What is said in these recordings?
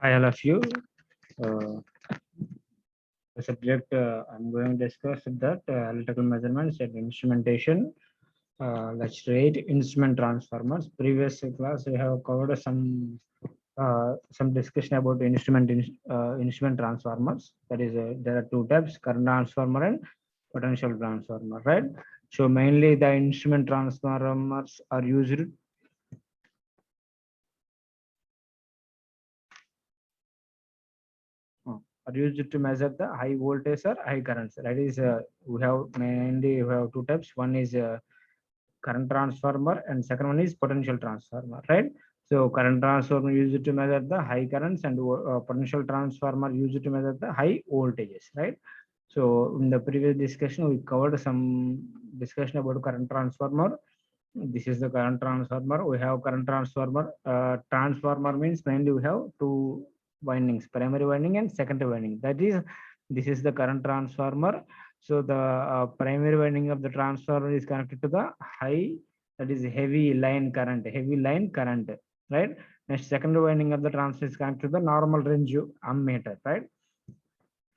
Hi, all of you. Uh, the subject I'm going to discuss is that electrical measurements and instrumentation. Let's rate instrument transformers. Previous class we have covered some discussion about instrument transformers. That is, there are two types: current transformer and potential transformer. Right. So mainly the instrument transformers are used are used to measure the high voltage or high currents. That is, we have two types. One is current transformer, and second one is potential transformer. Right. So current transformer used to measure the high currents, and potential transformer used to measure the high voltages. Right. So in the previous discussion, we covered some discussion about current transformer. This is the current transformer. We have current transformer. Transformer means mainly we have two windings, primary winding and secondary winding. That is, this is the current transformer. So the primary winding of the transformer is connected to the high, that is heavy line current, right? Next, secondary winding of the transformer is connected to the normal range ammeter, right?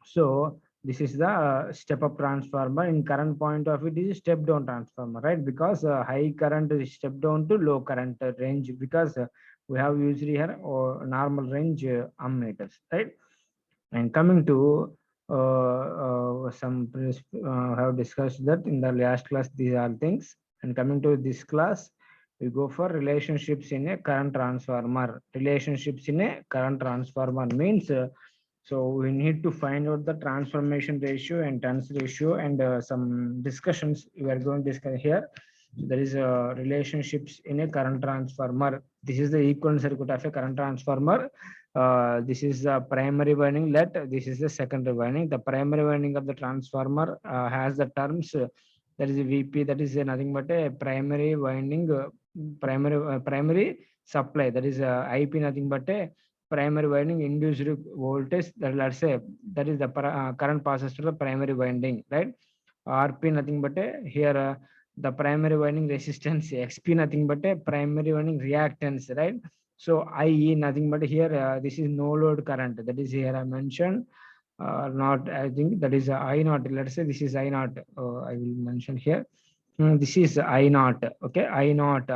So this is the step up transformer. In current point of it is step down transformer, right? Because high current is step down to low current range, because we have usually here or normal range ammeters, right? And coming to have discussed that in the last class, these are things. And coming to this class, we go for relationships in a current transformer. Relationships in a current transformer means so we need to find out the transformation ratio and turns ratio, and some discussions we are going to discuss here. So there is relationships in a current transformer. This is the equivalent circuit of a current transformer. This is the primary winding. This is the secondary winding. The primary winding of the transformer has the terms. That is VP. That is nothing but a primary winding, primary supply. That is IP. Nothing but a primary winding induced voltage. That, let's say, that is the current passes to the primary winding, right? RP nothing but a here the primary winding resistance, XP nothing but a primary winding reactance, right? So IE nothing but here this is no load current, that is here I mentioned, not I think that is I naught. Let's say this is I naught. I will mention here. This is I naught. Okay, I naught.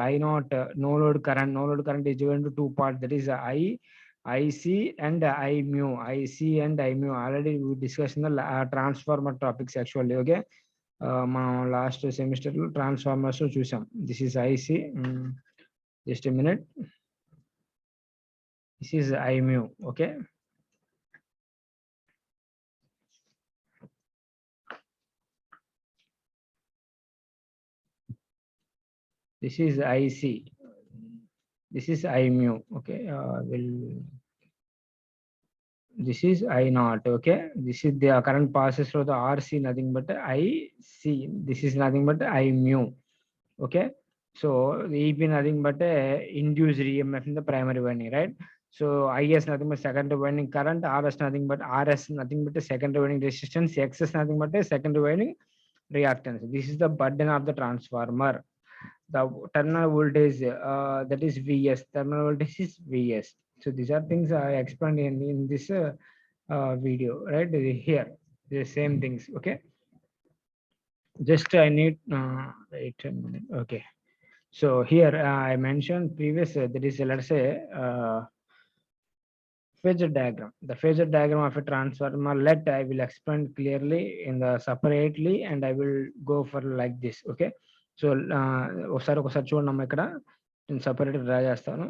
No load current. No load current is given to two parts. That is IC and I mu. IC and I mu. Already we discussed in the transformer topics actually. Okay. మన last semester లో transformers చూసాం. This is IC. Just a minute. This is I mu. Okay. This is IC. This is I mu. Okay. This is I naught. Okay. This is the current passes through the RC, nothing but IC. This is nothing but I mu. Okay. So the EP nothing but induced EMF in the primary winding, right? So IS nothing but secondary winding current, RS nothing but secondary winding resistance, XS nothing but a secondary winding reactance. This is the burden of the transformer. The terminal voltage, that is VS. Terminal voltage is VS. So these are things I explained in this video, right? Here, the same things. Okay. Just I need wait a minute. Okay. So here I mentioned previous, that is, let's say, phasor diagram. The phasor diagram of a transformer. I will explain clearly in the separately, and I will go for like this. Okay. So ఒకసారి చూడండి ఇక్కడ నేను separate draw చేస్తాను.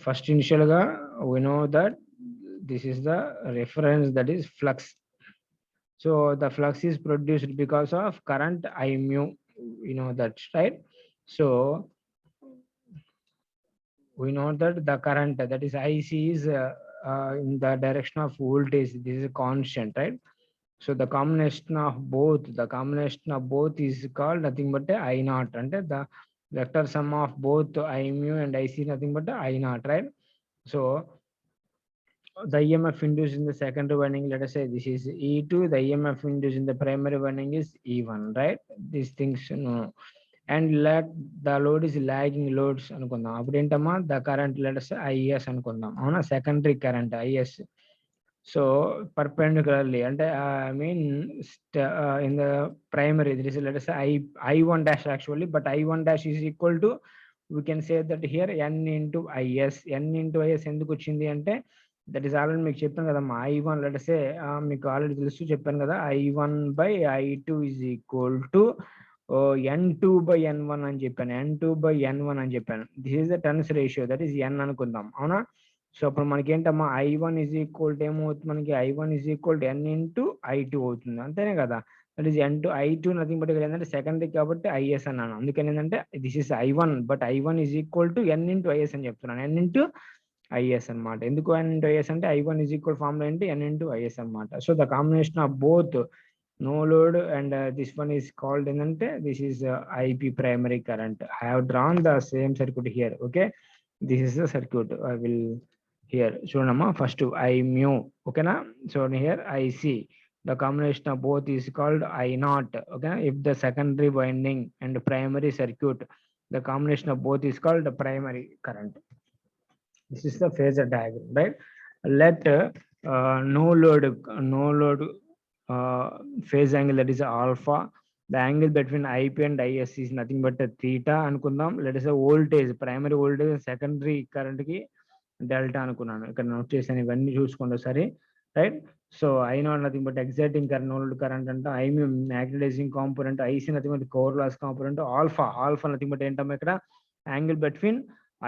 First initial గా we know that this is the reference, that is flux. So the flux is produced because of current I mu. You know that, right? So we know that the current, that is IC, is in the direction of voltage. This is a constant, right? So the combination of both is called nothing but I naught, and the vector sum of both I mu and IC nothing but I naught, right? So the EMF induced in the secondary winding, let us say this is E2. The EMF induced in the primary winding is E1, right? These things, no. And let the load is lagging loads అనుకుందాం. అప్పుడు ఏంటమ్మా the current letters IS అనుకుందాం. అవునా, secondary current IS. So perpendicularly అంటే I mean in the primary this is letters I1 dash actually, but I1 dash is equal to, we can say that here n into is. n into is ఎందుకు వచ్చింది అంటే that is already మీకు చెప్పాను కదమ్మా. I1 letters మీకు already తెలుసు, చెప్పాను కదా, I1 by I2 is equal to N2 by N1 అని చెప్పాను. N2 by N1 అని చెప్పాను. This is the turns ratio, that is n అనుకుందాం. అవునా, సో అప్పుడు మనకి ఏంటమ్మా I1 is equal to ఏమవుతుంది మనకి, I1 is equal to n into I2 అవుతుంది. అంతేనే కదా, that is N2 I2 nothing but ఇక్కడ ఏంటంటే సెకండరీ కాబట్టి IS అన్నాను. అందుకని ఏంటంటే this is I1, but I1 is equal to n into IS అని చెప్తున్నాను. n into IS అనమాట. ఎందుకు n into IS అంటే I1 is equal ఫార్ములా ఏంటి, n into IS అనమాట. So the combination of both no load and this one is called ఏంటంటే this is IP primary current. I have drawn the same circuit here. Okay, this is the circuit. I will here చూడమ్మా, first I mu, ఓకేనా. So here IC, the combination of both is called I naught. Okay, if the secondary winding and primary circuit, the combination of both is called the primary current. This is the phasor diagram, right? Let no load phase angle, that is alpha. The angle between IP and IS is nothing but a theta అనుకుందాం. Let us say voltage, primary voltage, secondary current కి delta అనుకున్నాను. ఇక్కడ note చేశాను, ఇవన్నీ చూసుకోండి ఒకసారి, right. So I naught nothing but exciting current, no load current అంటే, I magnetising component, IC nothing but core loss component, alpha nothing but ఏంటమ్మా ఇక్కడ angle between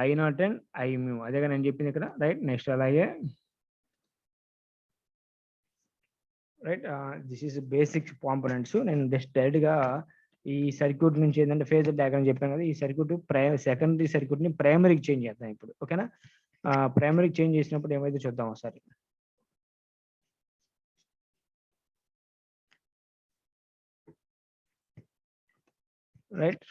I naught and I mu. అదేగా నేను చెప్పింది ఇక్కడ, రైట్. నెక్స్ట్ అలాగే right, this is basic components. నేను just direct గా ఈ సర్క్యూట్ నుంచి ఏంటంటే ఫేజర్ డయాగ్రామ్ చెప్పాను కదా, ఈ సర్క్యూట్ సెకండరీ సర్క్యూట్ ని ప్రైమరీకి చేంజ్ చేద్దాం ఇప్పుడు. ఓకేనా, ప్రైమరీకి చేంజ్ చేసినప్పుడు ఏమైతే చూద్దాం ఒకసారి. Right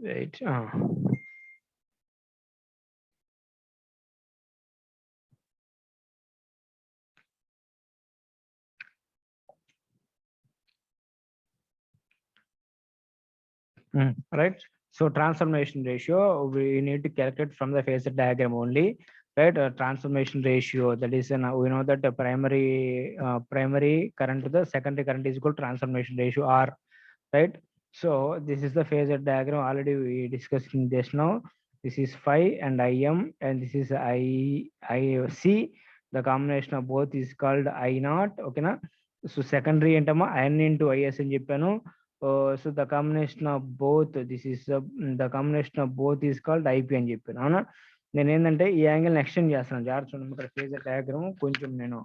right right. So transformation ratio we need to calculate from the phasor diagram only, right. Transformation ratio, that is we know that the primary current to the secondary current is equal to transformation ratio R, right. So this is the phasor diagram, already we discussed in this now. This is phi and Im and this is IC. The combination of both is called I naught. Okay na, so secondary ఏంటమ్మా n into IS అని చెప్పాను. So the combination of both, this is the combination of both is called IP అని చెప్పాను. అవునా, నేను ఏంటంటే ఈ angle extend చేస్తాను. జాగ్రత్త చూడండి, ఇక్కడ ఫేజర్ డయాగ్రామ్ కొంచెం నేను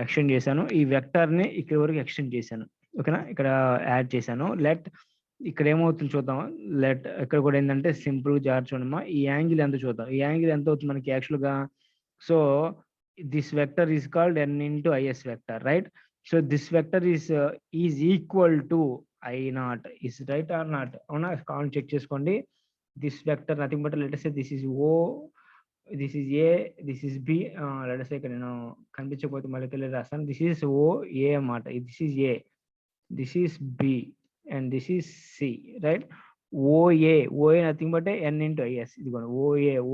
ఎక్స్టెండ్ చేశాను. ఈ వెక్టర్ ని ఇక్కడ వరకు ఎక్స్టెండ్ చేశాను. ఓకేనా, ఇక్కడ యాడ్ చేశాను. లెట్ ఇక్కడ ఏమవుతుంది చూద్దాం. లెట్ ఇక్కడ కూడా ఏంటంటే సింపుల్ గా జాగ్రత్త చూడమ్మా, ఈ యాంగిల్ ఎంత చూద్దాం. ఈ యాంగిల్ ఎంత అవుతుంది మనకి యాక్చువల్ గా. So this vector is called n into IS vector, right. So this vector is equal to I naught, is right or not? అవునా, కౌంట్ చెక్ చేసుకోండి. This vector nothing but let us say this is O, this is A, this is B. Let us say ఇక్కడ నేను కనిపించకపోతే మళ్ళీ తెలియదు రాస్తాను. This is O A అన్నమాట, this is A, this is B and this is C, right. OA nothing but n into IS. ఇదిగోండి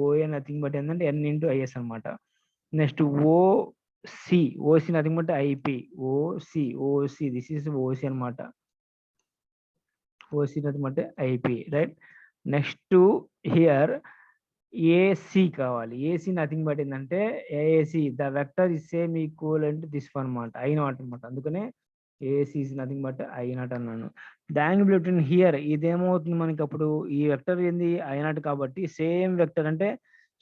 OA nothing but ఏంటంటే n into IS అన్నమాట. Next OC nothing but IP. OC this is OC అనమాట. OC nothing but IP, right. Next here AC కావాలి. AC nothing but ఏంటంటే AC, the vector is same equivalent this one అనమాట, I not అనమాట. అందుకనే AC is nothing but I not అన్నాను. The angle between here, ఇదేమవుతుంది మనకి అప్పుడు, ఈ vector ఏంది I నాట్ కాబట్టి సేమ్ వెక్టర్ అంటే,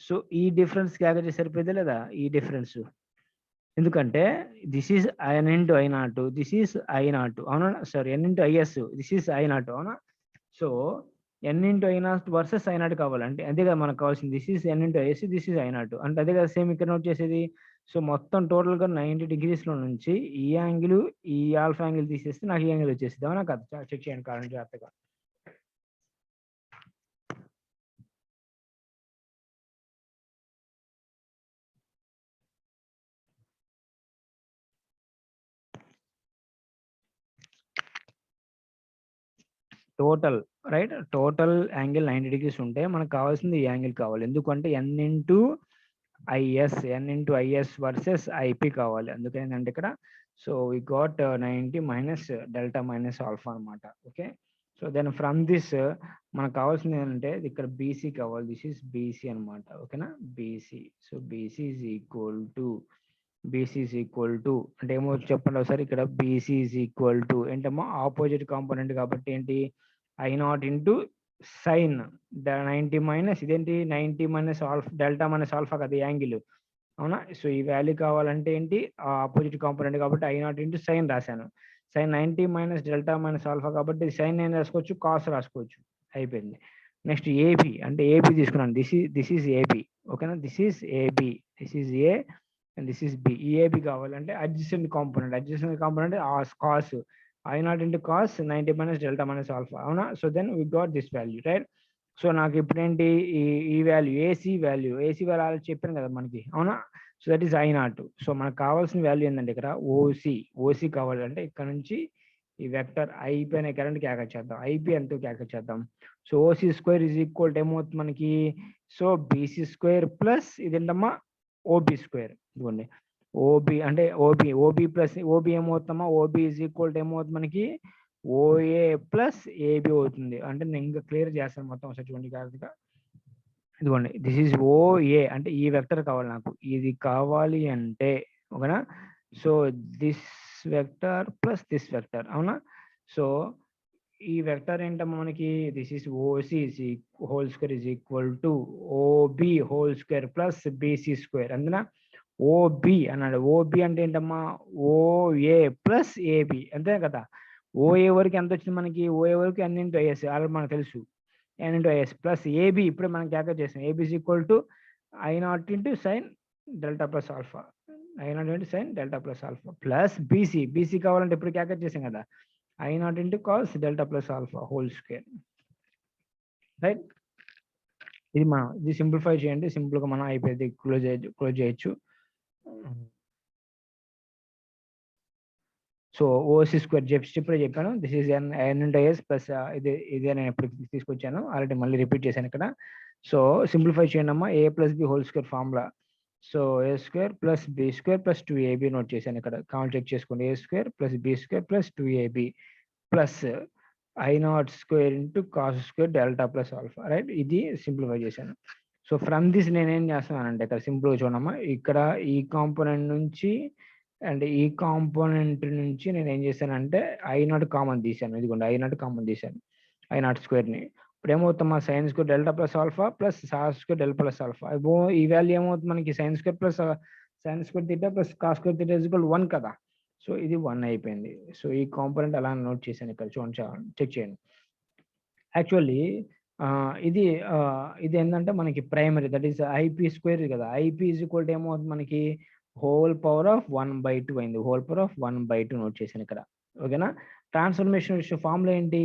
సో ఈ డిఫరెన్స్ క్యాలిక్యులేట్ సరిపోయిందా లేదా, ఈ డిఫరెన్స్. ఎందుకంటే this is n into I not, this is I not, అవునా, sorry n into IS, this is I not, అవునా. So n into I not versus I not కావాలంటే అదే కదా మనకు కావాల్సింది. This is n into IS, this is I not అంటే అదే కదా సేమ్ ఇక్కడ నోట్ చేసేది. సో మొత్తం టోటల్ గా 90 degrees లో నుంచి ఈ యాంగిల్, ఈ ఆల్ఫా యాంగిల్ తీసేస్తే నాకు ఈ యాంగిల్ వచ్చేసింది. అవునా కదా, చెక్ చేయండి కావాలంటే జాగ్రత్తగా. Total right, total angle 90 degrees ఉంటే మనకు కావాల్సింది ఈ యాంగిల్ కావాలి. ఎందుకంటే n into IS versus IP కావాలి. అందుకేంటంటే ఇక్కడ so we got 90 minus delta minus alpha అనమాట. Okay, so then from this మనకు కావాల్సింది ఏంటంటే ఇక్కడ బీసీ కావాలి. దిస్ ఈస్ బీసీ అనమాట. ఓకేనా, BC. So BC is equal to అంటే ఏమో చెప్పండి ఒకసారి. ఇక్కడ బీసీ ఈజ్ ఈక్వల్ టు ఏంటమ్మా, ఆపోజిట్ కాంపోనెంట్ కాబట్టి ఏంటి, I0 ఇంటూ సైన్ 90 మైనస్ ఇదేంటి 90 minus alpha, delta minus alpha కదా యాంగిల్, అవునా. సో ఈ వాల్యూ కావాలంటే ఏంటి, ఆపోజిట్ కాంపోనెంట్ కాబట్టి I0 ఇంటూ సైన్ రాశాను. Sine 90 minus delta minus alpha కాబట్టి సైన్ నేను రాసుకోవచ్చు, కాస్ రాసుకోవచ్చు, అయిపోయింది. నెక్స్ట్ ఏబి అంటే ఏబి తీసుకున్నాను. This is AB. ఓకేనా, this is AB, this is A and this is B. ఈ ఏబి కావాలంటే adjacent component cos I0 into cos 90 minus delta minus alpha, అవునా. So then we got this value, right. So నాకు ఇప్పుడు ఏంటి, ఈ value AC value already చెప్పాను కదా మనకి, అవునా. So that is I0. So మనకు కావాల్సిన వాల్యూ ఏంటంటే ఇక్కడ ఓసీ కావాలంటే ఇక్కడ నుంచి ఈ వెక్టర్ ఐపీ అనే కరెంట్ క్యాల్కులేట్ చేద్దాం. ఐపీ ఎంతో క్యాల్కులేట్ చేద్దాం. So OC square is equal to ఏమవుతుంది మనకి, సో బీసీ స్క్వేర్ ప్లస్ ఇదేంటమ్మా ఓబీ స్క్వేర్. ఇదిగోండి ఓబీ అంటే ఓబీ ప్లస్ ఓబీ ఏమవుతుందమ్మా, ఓబీ ఈజ్ ఈక్వల్ టు ఏమవుతుంది మనకి ఓఏ ప్లస్ ఏబి అవుతుంది. అంటే నేను ఇంకా క్లియర్ చేస్తాను మొత్తం ఒకసారి చూడండి జాగ్రత్తగా. ఇదిగోండి దిస్ ఈజ్ ఓఏ అంటే ఈ వెక్టర్ కావాలి నాకు, ఇది కావాలి అంటే, ఓకేనా. So this vector plus this vector, అవునా. సో ఈ వెక్టర్ ఏంటమ్మా మనకి, this is OC whole square is equal to OB whole square plus BC square. అందున ఓబి అన్నాడు. ఓబి అంటే ఏంటమ్మా, ఓఏ ప్లస్ ఏబి, అంతే కదా. ఓఏ వరకు ఎంత వచ్చింది మనకి, ఓఏ వరకు n ఇంటూ ఐఎస్ ఆల్రెడీ మనకు తెలుసు, n into IS plus AB ఇప్పుడే మనం క్యాల్కులేట్ చేసాం. AB is equal to I0 into sine delta plus alpha, I0 into sine delta plus alpha plus BC కావాలంటే ఇప్పుడు క్యాల్కులేట్ చేసాం కదా, I0 into cos delta plus alpha whole square, right. ఇది simplify చేయండి, simple గా మనం అయిపోయింది, క్లోజ్ చేయొచ్చు. సో ఓసి స్క్వేర్ ఇప్పుడే చెప్పాను. This is n into IS plus ఇదే నేను ఎప్పుడు తీసుకొచ్చాను ఆల్రెడీ, మళ్ళీ రిపీట్ చేశాను ఇక్కడ. సో సింప్లిఫై చేయండి అమ్మా, A plus B whole square formula. So A square plus B square plus 2ab note చేశాను ఇక్కడ, కౌంట్ చెక్ చేసుకోండి. A square plus B square plus 2ab plus I0 square into cos square delta plus alpha, right. ఇది simplify చేశాను. So from this నేనేం చేస్తున్నానంటే ఇక్కడ సింపుల్గా చూడమ్మా, ఇక్కడ ఈ కాంపోనెంట్ నుంచి అండ్ ఈ కాంపోనెంట్ నుంచి నేను ఏం చేశానంటే I0 కామన్ తీశాను. ఇదిగోండి I0 కామన్ తీశాను, I0 స్క్వేర్ని. ఇప్పుడు ఏమవుతుందమ్మా, sine square delta plus alpha plus cos square delta plus alpha. ఈ వాల్యూ ఏమవుతుంది మనకి, sine square plus sine square theta plus cos square theta is equal 1 కదా. సో ఇది 1 అయిపోయింది. సో ఈ కాంపోనెంట్ అలా నోట్ చేశాను ఇక్కడ, చూడండి చెక్ చేయండి. యాక్చువల్లీ ఇది ఏంటంటే మనకి primary, that is IP square కదా. ఐపీ ఈజ్ ఈక్వల్ టు ఏమవుతుంది మనకి, హోల్ పవర్ ఆఫ్ 1/2 అయింది, హోల్ పవర్ ఆఫ్ 1/2 నోట్ చేశాను ఇక్కడ, ఓకేనా. ట్రాన్స్ఫర్మేషన్ ఫార్ములా ఏంటి,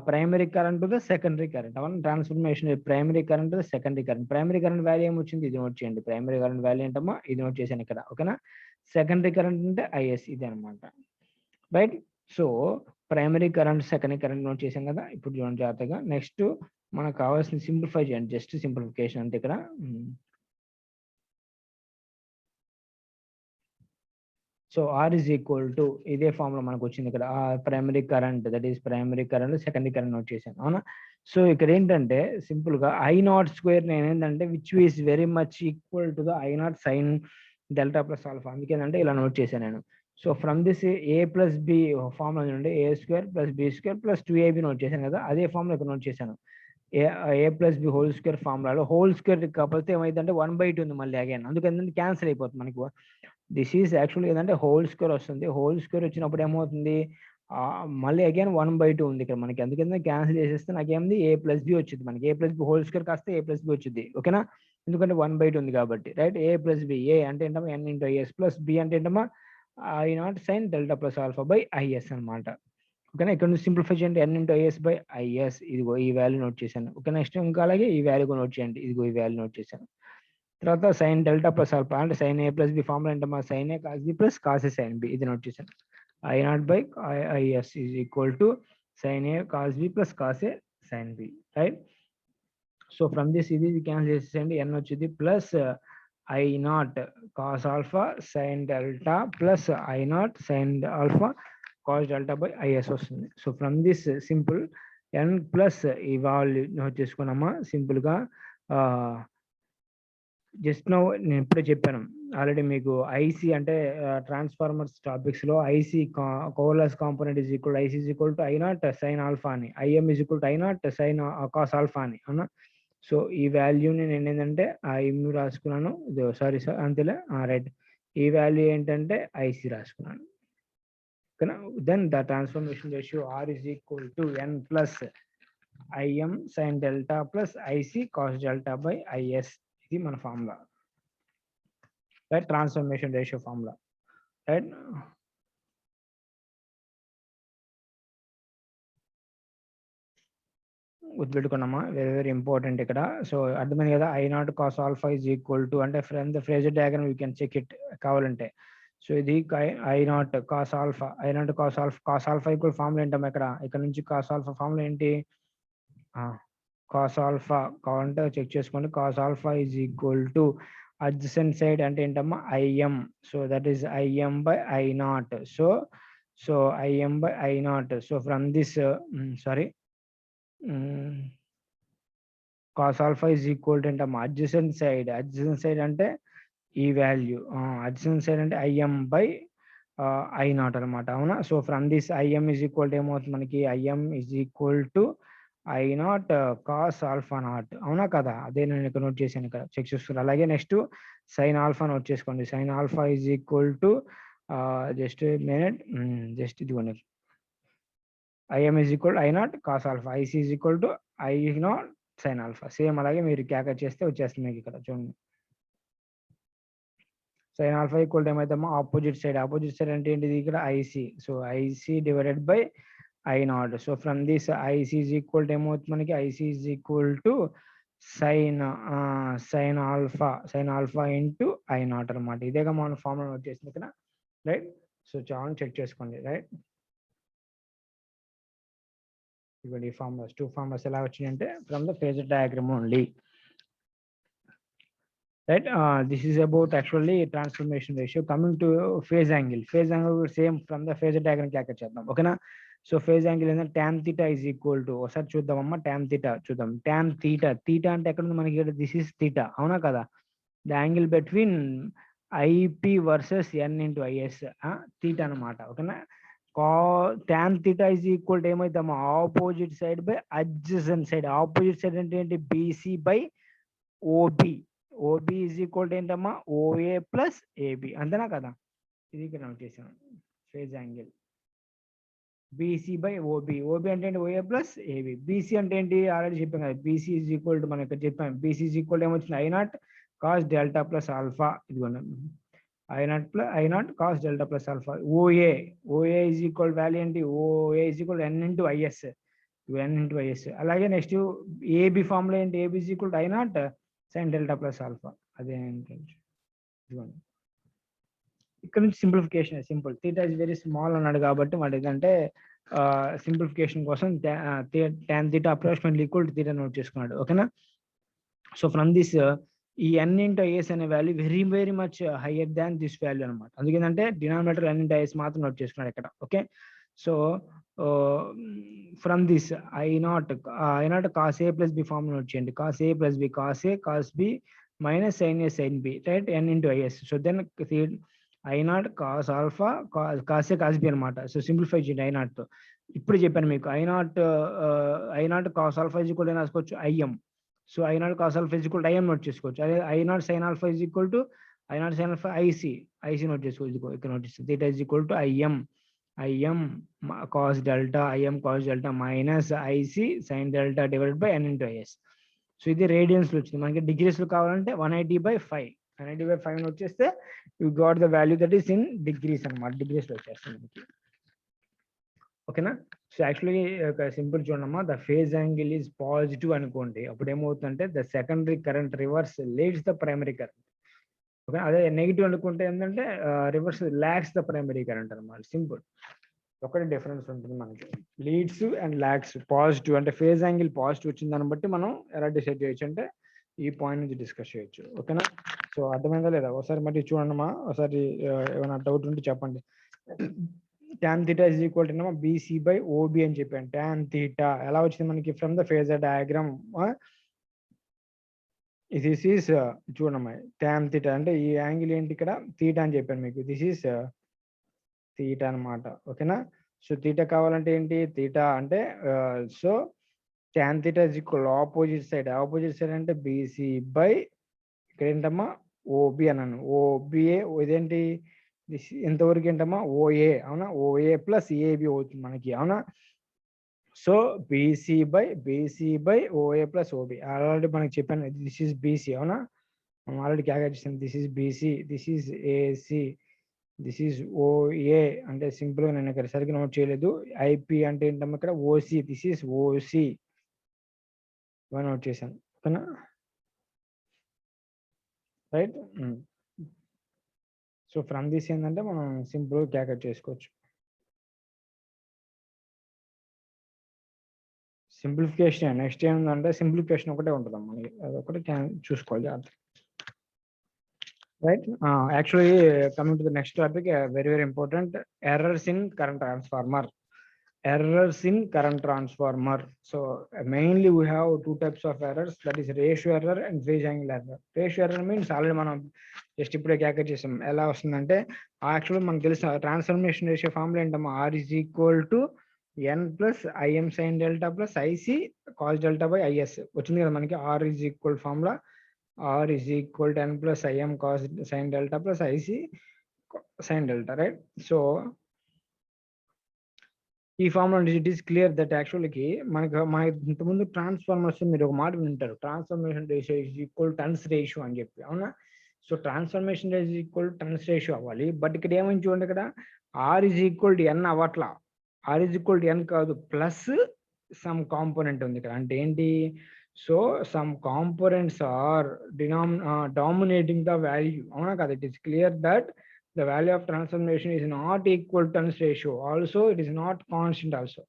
primary current to the secondary current, అవునా. Transformation primary current to the secondary current. Primary current value ఏమొచ్చింది, ఇది నోట్ చేయండి. ప్రైమరీ కరెంట్ వాల్యూ ఏంటమ్మా, ఇది నోట్ చేశాను ఇక్కడ, ఓకేనా. సెకండరీ కరెంట్ అంటే ఐఎస్, ఇది అనమాట, right. So primary current secondary current note చేశాం కదా. ఇప్పుడు చూడండి జాగ్రత్తగా, నెక్స్ట్ మనకు కావాల్సిన సింప్లిఫై చేయండి, జస్ట్ సింప్లిఫికేషన్ అంటే ఇక్కడ. So R is equal to ఇదే ఫార్ములా మనకు వచ్చింది ఇక్కడ, primary current that is primary current secondary current note చేశాను, అవునా. సో ఇక్కడ ఏంటంటే సింపుల్ గా I0 స్క్వేర్ నేను ఏంటంటే which is very much equal to the I0 sine delta plus alpha, అందుకేనంటే ఇలా నోట్ చేశాను నేను. So from this A plus B formula నుండి A square plus B square plus 2ab note చేశాను కదా, అదే ఫార్ములా ఇక్కడ నోట్ చేశాను. A plus B whole square ఫార్ములాలో హోల్ స్క్వేర్ కాకపోతే ఏమైందంటే 1/2 ఉంది మళ్ళీ అగైన్, అందుకని క్యాన్సిల్ అయిపోతుంది మనకు. దిస్ ఈజ్ యాక్చువల్లీ ఏంటంటే హోల్ స్క్వేర్ వస్తుంది, హోల్ స్క్వేర్ వచ్చినప్పుడు ఏమవుతుంది, మళ్ళీ అగైన్ 1/2 ఉంది ఇక్కడ మనకి, అందుకని క్యాన్సిల్ చేసేస్తే నాకేముంది ఏ ప్లస్ బి వచ్చింది మనకి. ఏ ప్లస్ బి హోల్ స్క్వేర్ కాస్తే ఏ ప్లస్ బి వచ్చింది, ఓకేనా. ఎందుకంటే 1/2 ఉంది కాబట్టి, right. A plus B, A అంటే ఏంటమ్మా n into IS plus B అంటే ఏంటమ్మా I0 sine delta plus alpha by IS అనమాట, ఓకేనా. ఇక్కడ నుంచి సింప్లిఫై చేయండి, n into IS by IS, ఇదిగో ఈ వాల్యూ నోట్ చేశాను, ఓకే. నెక్స్ట్ ఇంకా అలాగే ఈ వాల్యూ నోట్ చేయండి, ఇదిగో ఈ వాల్యూ నోట్ చేశాను. తర్వాత సైన్ డెల్టా ప్లస్ ఆల్ఫా అంటే sine A plus B formula ఏంటమ్మా, sine A cos B plus cos A sine B, ఇది నోట్ చేశాను. I0 by IS is equal to sin A cos B plus cos A sin B, right? So from this we can send n వచ్చేది plus I naught cos alpha sin delta plus I naught sin alpha cos delta by is వస్తుంది. So from this simple n plus ఈ value note చేసుకున్నామా simple గా. Just now నేను ఇప్పుడే చెప్పాను already మీకు IC అంటే ట్రాన్స్ఫార్మర్స్ టాపిక్స్ లో ఐసి కోలస్ component is equal IC is equal to I not sine alpha అని, IM is equal to I not sine cos alpha అని అవునా. సో ఈ వాల్యూని నేను ఏంటంటే ఐఎం రాసుకున్నాను, సారీ సార్ అంతేలే రైట్. ఈ వాల్యూ ఏంటంటే ఐసి రాసుకున్నాను. Then the transformation ratio R is equal to N plus IM sine delta plus IC cos delta by IS. ఇది మన formula, right? Transformation ratio formula, right? గుర్తుపెట్టుకున్నామా, very very important ఇక్కడ. So అర్థమైంది కదా, I not cos alpha is equal to అంటే from the phasor diagram you can check it కావాలంటే. So ఇది I not cos alpha, I not cos alpha, cos alpha equal formula ఏంటమ్మా ఇక్కడ నుంచి cos alpha formula ఏంటి? Cos alpha కావాలంటే check చేసుకోండి. Cos alpha is equal to adjacent side అంటే ఏంటమ్మా IM. So that is IM by I naught. So IM by I naught. So from this sorry cos alpha is equal to ఏంటమ్మా adjacent side. Adjacent side అంటే ఈ value, adjacent side అంటే IM by I naught అనమాట, అవునా. So from this IM is equal to ఏమవుతుంది మనకి, IM is equal to I not cos alpha not, అవునా కదా. అదే నేను ఇక్కడ నోట్ చేశాను, ఇక్కడ చెక్ చేస్తున్నాను. అలాగే నెక్స్ట్ సైన్ ఆల్ఫా నోట్ చేసుకోండి. Sine alpha is equal to just minute, just ఇదిగోండి, IM is equal I not cos alpha, IC is equal to I not sine alpha. Same అలాగే మీరు క్యాకర్ చేస్తే వచ్చేస్తుంది మీకు ఇక్కడ చూడండి. సైన్ ఆల్ఫా ఈక్వల్ టు ఏమైతామో ఆపోజిట్ సైడ్. ఆపోజిట్ సైడ్ అంటే ఏంటిది ఇక్కడ IC. So IC divided by I naught. So from this IC is equal to ఏమవుతుంది మనకి, IC is equal to sine alpha into I naught అనమాట. ఇదేగా మన formula వచ్చేసింది ఇక్కడ, రైట్? సో చాలా చెక్ చేసుకోండి, రైట్? ఇక్కడ ఈ ఫార్ములాస్, టూ ఫార్ములాస్ ఎలా వచ్చినాయంటే from the phasor diagram only, right? This is about actually transformation ratio. Coming to phase angle same from the phasor diagram क्या చేద్దాం, ఓకేనా. సో ఫేజ్ యాంగిల్ ఏంటంటే tan theta is equal to, ఒకసారి చూద్దామమ్మా tan theta చూద్దాం. tan theta అంటే ఎక్కడ ఉంది మనకి, ఇక్కడ దిస్ ఇస్ theta, అవునా కదా. The angle between IP versus N into IS theta అనమాట, ఓకేనా. tan theta is equal to ఏమైతామా opposite side by adjacent side. Opposite side అంటే ఏంటి, BC by OB. OB is equal to ఏంటమ్మా OA plus AB, అంతేనా కదా. ఇది ఇక్కడ నోట్ చేసాను phase angle BC by OB. OB అంటే ఏంటి ఓఏ ప్లస్ ఏబి. బీసీ అంటే ఏంటి ఆల్రెడీ చెప్పాం కదా, బీసీ ఈజ్ ఈక్వల్ టు మనం ఇక్కడ చెప్పాం, బీసీ ఈజ్ ఈక్వల్ టు ఏమొచ్చింది I not cos delta plus alpha. ఇదిగోండి I not cos delta plus alpha. OA is equal value ఏంటి, OA is equal N into IS, N into IS. అలాగే next AB formula ఏంటి, AB is equal to I not sine delta plus alpha. అదే ఇదిగోండి ఇక్కడ నుంచి simplification, simple. Theta is very small అన్నాడు కాబట్టి వాడు ఏంటంటే సింప్లిఫికేషన్ కోసం tan theta approximately equal to theta note చేసుకున్నాడు, ఓకేనా. సో ఫ్రమ్ దిస్ ఈ ఎన్ ఇంటూ ఐఎస్ అనే value very very much higher than this value అనమాట. అందుకేంటంటే డినామినేటర్ ఎన్ ఇంటూ ఐఎస్ మాత్రం నోట్ చేసుకున్నాడు ఇక్కడ, okay. So from this I not cos A plus B form note చేయండి. Cos A plus B, cos A cos B minus sine A sine B, right, N into IS. So then I not cos alpha cos A cos B అనమాట. So simplify చేయండి I naught తో. ఇప్పుడు చెప్పాను మీకు I not cos alpha is equal to రాసుకోవచ్చు IM. So I not cos alpha is equal to IM note చేసుకోవచ్చు. అదే I not sine alpha is equal to IC note చేసుకోవచ్చు. ఇక్కడ నోట్ చేస్తుంది theta is equal to IM cos delta minus IC sine delta divided by N into IS. So ఇది radians లో వచ్చింది. మనకి degrees లో కావాలంటే 180/5 వచ్చేస్తే you got the value that is in degrees అనమాట. డిగ్రీస్ లో వచ్చేస్తుంది మనకి, ఓకేనా. సో యాక్చువల్లీ ఒక సింపుల్ చూడమ్మా, the phase angle is positive అనుకోండి, అప్పుడు ఏమవుతుందంటే the secondary current reverse leads the primary current, okay. అదే నెగిటివ్ అనుకుంటే ఏంటంటే reverse lakhs the primary current అనమాట, సింపుల్. ఒకటి డిఫరెన్స్ ఉంటుంది మనకి. లీడ్స్ అండ్ లాగ్స్ పాజిటివ్ అంటే ఫేజ్ యాంగిల్ పాజిటివ్ వచ్చిన దాన్ని బట్టి మనం ఎలా డిసైడ్ చేయొచ్చు అంటే ఈ పాయింట్ నుంచి డిస్కస్ చేయొచ్చు. ఓకేనా? సో అర్థమైందా లేదా? ఒకసారి మళ్ళీ చూడండిమా, ఒకసారి ఏమైనా డౌట్ ఉంటే చెప్పండి. tan theta is equal to BC by OB అని చెప్పాను. tan theta ఎలా వచ్చింది మనకి from the phasor diagram. This is చూడమ్మా, tan theta అంటే ఈ యాంగిల్ ఏంటి ఇక్కడ theta అని చెప్పాను మీకు. దిస్ ఈస్ theta అన్నమాట. ఓకేనా? సో theta కావాలంటే ఏంటి, theta అంటే so tan theta is equal opposite side. Opposite side అంటే BC by ఇక్కడ ఏంటమ్మా OB అన్నాను. OBA ఇదేంటి ఎంతవరకు ఏంటమ్మా OA, అవునా? OA ప్లస్ AB అవుతుంది మనకి, అవునా? So BC by OA plus OB already మనకి చెప్పాను. దిస్ ఈస్ BC, అవునా? మనం ఆల్రెడీ క్యాల్కులేట్ చేసాం. This is BC, this is AC, this is OA. అంటే సింపుల్ గా నేను ఇక్కడ సరిగ్గా నోట్ చేయలేదు. IP అంటే ఏంటమ్మా ఇక్కడ OC, this is OC note చేశాను. ఓకేనా? రైట్. సో ఫ్రమ్ దిస్ ఏంటంటే మనం సింపుల్ క్యాల్కులేట్ చేసుకోవచ్చు. సింప్లిఫికేషన్ నెక్స్ట్ ఏముందంటే సింప్లిఫికేషన్ ఒకటే ఉంటుందమ్మా మనకి, అది ఒకటి చూసుకోవాలి. Right. Actually coming to the next topic, very very important, errors in current transformer. Errors in current transformer. So mainly we have two types of errors, that is ratio error and phase angle error. Ratio error means already మనం just ఇప్పుడే calculate చేసాం. ఎలా వస్తుందంటే actually మనకు తెలిసిన transformation ratio formula ఏంటమ్మా, R is equal to N plus IM sin delta plus IC cos delta by IS వచ్చింది కదా మనకి. R is equal formula, R is equal to N plus IM cos sin delta plus IC sin delta, right? So ఈ formula it is clear that యాక్చువల్కి మన ఇంతకుముందు transformers మీరు ఒక మాట వింటారు, transformation ratio is equal turns ratio అని చెప్పి, అవునా? So transformation ratio equal turns ratio అవ్వాలి. బట్ ఇక్కడ ఏమని చూడండి, ఇక్కడ R is equal to N అవ్వట్లా. R is equal to N కాదు, ప్లస్ సమ్ కాంపోనెంట్ ఉంది ఇక్కడ. అంటే ఏంటి, so some components are dominating the value, అవునా కదా? It is clear that the value of transformation is not equal to turns ratio. Also it is not constant also.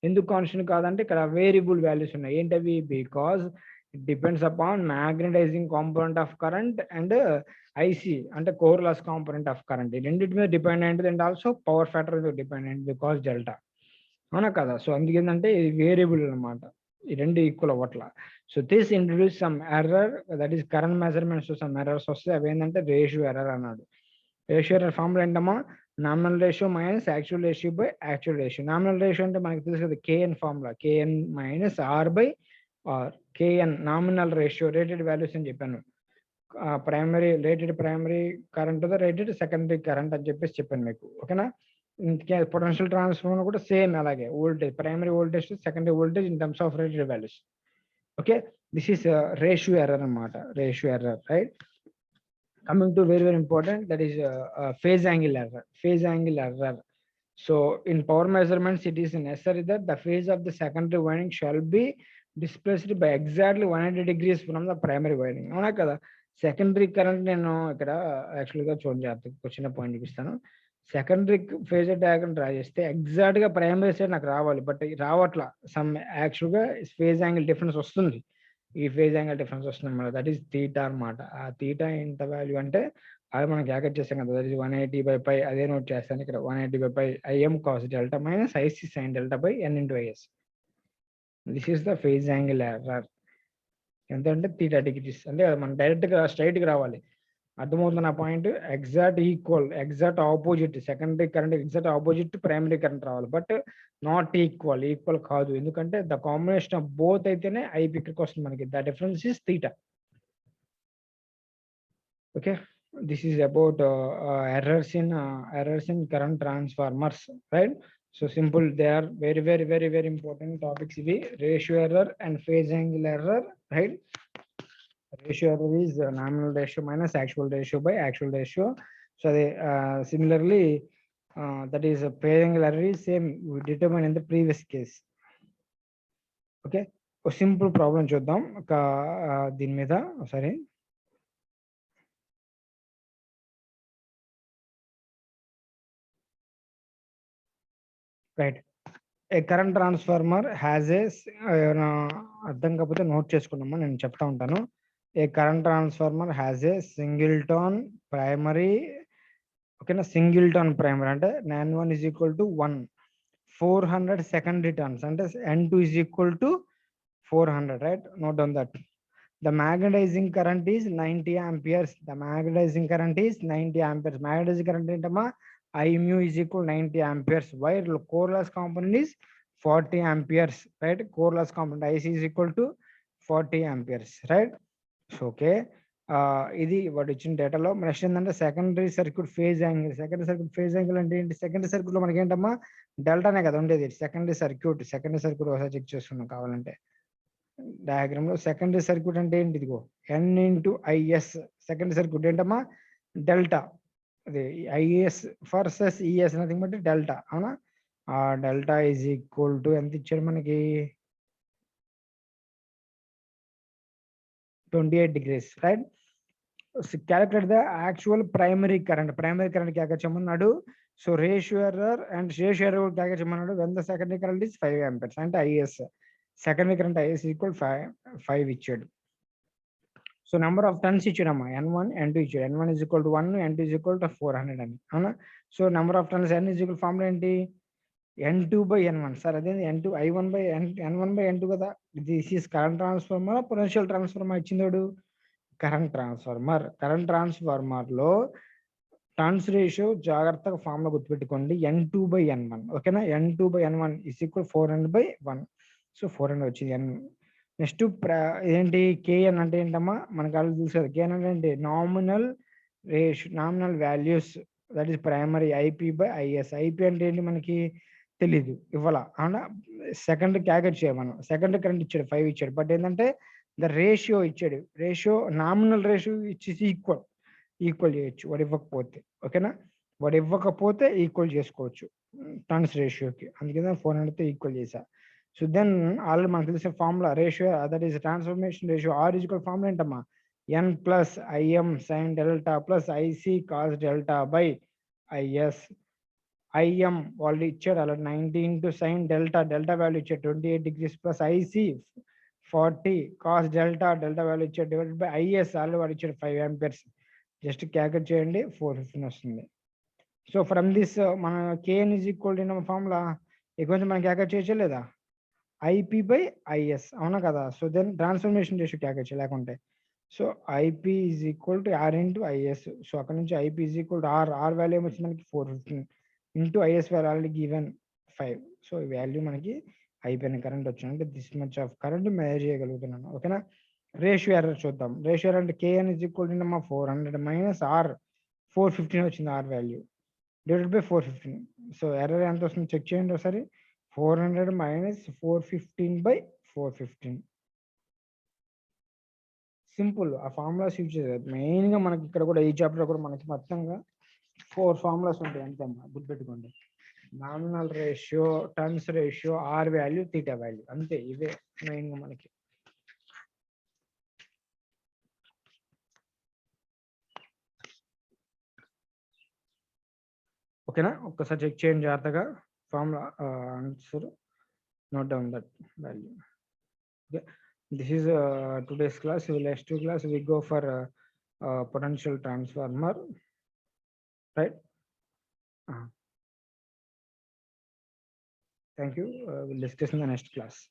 ఎందుకు constant కాదంటే ఇక్కడ variable values ఉన్నాయి. ఏంటవి? Because it depends upon magnetising component of current and IC అంటే core loss component of current. ఈ రెండింటి మీద depend అయింది. అండ్ ఆల్సో పవర్ ఫ్యాక్టర్ మీద డిపెండ్ అయింది బికాస్ డెల్టా, అవునా కదా? సో అందుకేంటంటే ఇది వేరియబుల్ అనమాట, ఈ రెండు ఈక్వల్ అవ్వట్లా. So this introduce some error, that is current measurements some errors వస్తాయి. అవి ఏంటంటే రేషియో ఎర్రర్ అన్నాడు. రేషియో ఎర్రర్ ఫార్ములా ఏంటమ్మా, nominal ratio minus actual ratio by actual ratio. Nominal ratio అంటే మనకి తెలుసు కదా, KN formula, KN minus R by R. KN nominal ratio, rated values అని చెప్పాను. Primary rated primary current the rated secondary current అని చెప్పేసి చెప్పాను మీకు, ఓకేనా? పొటెన్షియల్ ట్రాన్స్ఫార్మర్ కూడా సేమ్ అలాగే, voltage primary voltage to secondary voltage in terms of rated values. Okay, this is ratio error అన్నమాట, ratio error, right? Coming to very very important, that is phase angle error. Phase angle error. So in power measurements it is necessary that the phase of the secondary winding shall be displaced by exactly 180 degrees from the primary winding, అవునా కదా? Secondary current నేను ఇక్కడ యాక్చువల్గా చూడండి, చిన్న point చూపిస్తాను. Secondary phase diagram draw చేస్తే exact గా ప్రైమరీ సైడ్ నాకు రావాలి, బట్ రావట్లా. సమ్ యాక్చువల్గా ఫేజ్ యాంగిల్ డిఫరెన్స్ వస్తుంది, ఈ ఫేజ్ యాంగిల్ డిఫరెన్స్ వస్తుంది అనమాట. దట్ ఈస్ థీటా అనమాట. ఆ థీటా ఎంత వాల్యూ అంటే అది మనం క్యాల్కులేట్ చేస్తాం కదా, దట్ ఈస్ 180/π. అదే నోట్ చేస్తాను ఇక్కడ, 180/π IM cos delta minus IC sin delta by N into IS. This is the phase angle error. ఎంత అంటే థీటా డిగ్రీస్. అంటే మనం డైరెక్ట్ గా స్ట్రైట్ గా రావాలి. అర్థమవుతుంది నా point? Exact equal, exact opposite, secondary current exact opposite primary current రావాలి, బట్ నాట్ ఈక్వల్. ఈక్వల్ కాదు, ఎందుకంటే ద కాంబినేషన్ ఆఫ్ బోత్ అయితేనే ఐపీ ఇక్కడికి వస్తుంది మనకి. The difference is theta. Okay, this is about errors in current transformers, right? So simple, they are very very very very important topics. ఇవి ratio error and phase angle error, right? Ratio error is nominal ratio minus actual ratio by actual ratio. So they similarly that is a phase angle error is same we determined in the previous case. Okay, a simple problem చూద్దాం దీని మీద. సరే, right? A current transformer has a అర్థం కాకపోతే note చేసుకున్నామా, నేను చెప్తా ఉంటాను. A current transformer has a singleton primary, ఓకేనా. సింగిల్టన్ ప్రైమరీ అంటే N1 is equal to 1, 400 secondary turns అంటే N2 is equal to 400, right? Note down that. The magnetizing current is 90 amperes. The magnetizing current is 90 amperes. Magnetizing current ఏంటమ్మా, I mu is equal 90 amperes. Wire core loss component is 40 amperes, right? Core loss component IC is equal to 40 amperes, right? So okay, ఇది వాడు ఇచ్చిన డేటాలో. Next ఏంటంటే secondary circuit phase angle. Secondary circuit phase angle అంటే ఏంటి? Secondary circuit లో మనకి ఏంటమ్మా, డెల్టానే కదా ఉండేది. సెకండరీ సర్క్యూట్ ఒకసారి చెక్ చేసుకున్నాం కావాలంటే డయాగ్రామ్ లో. సెకండరీ సర్క్యూట్ అంటే ఏంటి? ఇదిగో N into IS. Secondary circuit ఏంటమ్మా, డెల్టా. అదే IS versus ES nothing but delta, అవునా. ఆ డెల్టా ఈజ్ ఈక్వల్ టు ఎంత ఇచ్చాడు మనకి, 28 degrees, right? So calculate the actual primary current. Primary current क्या చెప్పమన్నాడు? So ratio error and ratio error क्या చెప్పమన్నాడు? When the secondary current is 5 amperes అంటే IS. Secondary current IS equal 5 ఇచ్చాడు. So number of turns ఇచ్చాడమ్మా, N1 N2 ఇచ్చాడు. N1 is equal to 1, N2 is equal to 400 అని, అవునా. So number of turns N is equal formula ఏంటి? N2 by N1. Sir అదే N2 I1 by N1 by N2 కదా. This is current transformer, potential transformer ఇచ్చిందాడు. Current transformer లో turns ratio జాగ్రత్తగా form లో గుర్తుపెట్టుకోండి, N2 by N1, ఓకేనా. N2 by N1 is equal 400 by 1. So 400 వచ్చింది. Next ఏంటి, KN అంటే ఏంటమ్మా, మనకు వాళ్ళు తెలుసు. KN అంటే ఏంటి? Nominal ratio, nominal values, that is primary IP by IS. IP అంటే ఏంటి మనకి తెలీదు, ఇవ్వాల, అవునా. సెకండ్ క్యాకెట్ చేయాలి మనం. సెకండ్ కరెంట్ ఇచ్చాడు 5 ఇచ్చాడు, బట్ ఏంటంటే ద రేషియో ఇచ్చాడు. రేషియో నామినల్ రేషియో ఇచ్చేసి ఈక్వల్ చేయొచ్చు వాడు ఇవ్వకపోతే, ఓకేనా. వాడు ఇవ్వకపోతే ఈక్వల్ చేసుకోవచ్చు టర్న్స్ రేషియోకి. అందుకే 400తో ఈక్వల్ చేశా. సో దెన్ ఆల్రెడీ మనకు తెలిసిన formula ratio, that is transformation ratio. R equal formula ఏంటమ్మా, N plus IM sine delta plus IC cos delta by IS. IM వాళ్ళు ఇచ్చాడు అలా 90 into sine delta, delta value ఇచ్చాడు 28 degrees plus IC 40 cos delta, delta value ఇచ్చాడు divided by IS already వాడు ఇచ్చాడు 5 amperes. Just calculate చేయండి, 415 వస్తుంది. So from this మన KN is equal to formula ఎక్కువ మనం క్యాల్కులేట్ చేయొచ్చా లేదా? IP by IS, అవునా కదా. So then transformation ratio calculate చేయాలి లేకుంటే. So IP is equal to R into IS. So అక్కడ నుంచి IP is equal to R value ఏమొచ్చింది మనకి 415 into IS value already given 5. So ఈ వాల్యూ మనకి అయిపోయిన కరెంట్ వచ్చింది, అంటే this much of current measure చేయగలుగుతున్నాను, ఓకేనా. రేషియో ఎర్రర్ చూద్దాం. రేషియో ఎర్రర్ అంటే KN is equal to 400 minus R 415 వచ్చింది R value divided by 415. So error ఎంత వస్తుంది చెక్ చేయండి ఒకసారి. 400 మైనస్ 415 బై 415. సింపుల్. ఆ ఫార్ములాస్ యూజ్ చేయాలి మెయిన్ గా. మనకి ఇక్కడ కూడా ఈ చాప్టర్ కూడా మనకి మొత్తంగా 4 ఫార్ములాస్ ఉంటాయి అంతే అమ్మా, గుర్తుపెట్టుకోండి. Nominal ratio, turns ratio, R value, theta value, అంతే. ఇవే మెయిన్ గా మనకి. ఓకేనా, ఒక్కసారి చెక్ చేయండి జాగ్రత్తగా formula answer, note down that value. Okay, this is today's class. Next class we go for potential transformer, right? Thank you. We'll discuss in the next class.